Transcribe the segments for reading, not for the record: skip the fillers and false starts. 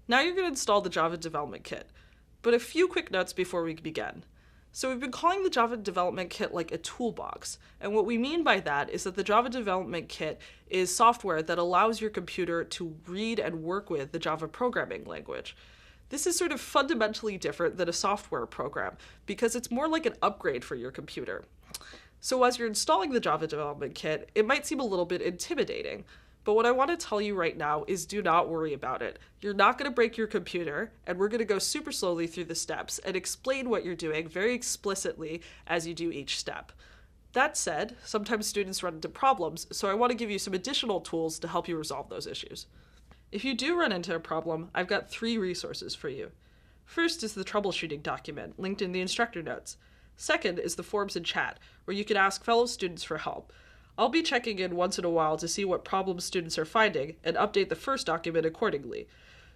Now you're going to install the Java Development Kit, but a few quick notes before we begin. So we've been calling the Java Development Kit like a toolbox, and what we mean by that is that the Java Development Kit is software that allows your computer to read and work with the Java programming language. This is sort of fundamentally different than a software program because it's more like an upgrade for your computer. So as you're installing the Java Development Kit, it might seem a little bit intimidating, but what I want to tell you right now is do not worry about it. You're not going to break your computer, and we're going to go super slowly through the steps and explain what you're doing very explicitly as you do each step. That said, sometimes students run into problems, so I want to give you some additional tools to help you resolve those issues. If you do run into a problem, I've got 3 resources for you. First is the troubleshooting document, linked in the instructor notes. Second is the forums and chat, where you can ask fellow students for help. I'll be checking in once in a while to see what problems students are finding and update the first document accordingly.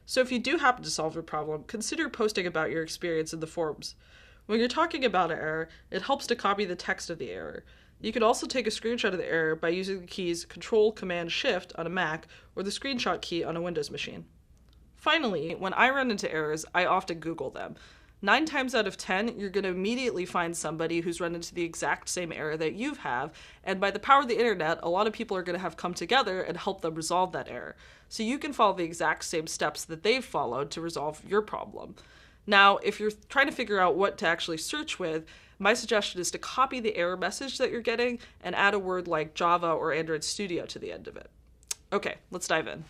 So if you do happen to solve a problem, consider posting about your experience in the forums. When you're talking about an error, it helps to copy the text of the error. You can also take a screenshot of the error by using the keys Control-Command-Shift on a Mac or the screenshot key on a Windows machine. Finally, when I run into errors, I often Google them. 9 times out of 10, you're going to immediately find somebody who's run into the exact same error that you have, and by the power of the internet, a lot of people are going to have come together and help them resolve that error. So you can follow the exact same steps that they've followed to resolve your problem. Now, if you're trying to figure out what to actually search with, my suggestion is to copy the error message that you're getting and add a word like Java or Android Studio to the end of it. Okay, let's dive in.